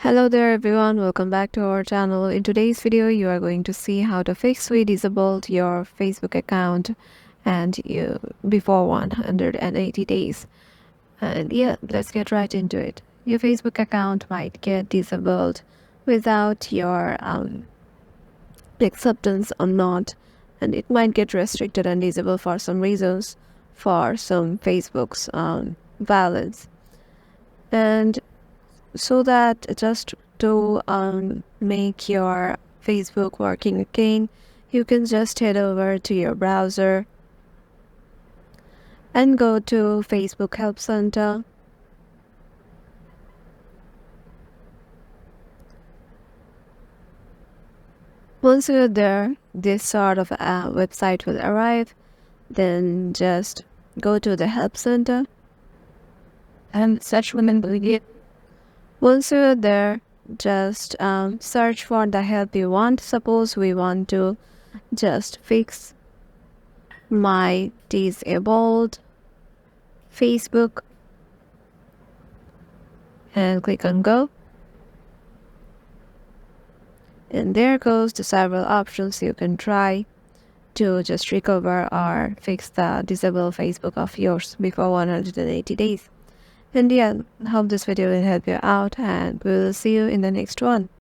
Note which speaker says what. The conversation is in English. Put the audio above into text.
Speaker 1: Hello there everyone, welcome back to our channel. In today's video you are going to see how to fix disable your Facebook account and you before 180 days. And yeah, let's get right into it. Your Facebook account might get disabled without your acceptance or not, and it might get restricted and disabled for some reasons, for some Facebook's balance. And so that just to make your Facebook working again, you can just head over to your browser and go to Facebook Help Center. Once you're there, this sort of a website will arrive. Then just go to the Help Center and search women believe. Once you're there, just search for the help you want. Suppose we want to just fix my disabled Facebook and click on go. And there goes the several options you can try to just recover or fix the disabled Facebook of yours before 180 days. And yeah, hope this video will help you out, and we will see you in the next one.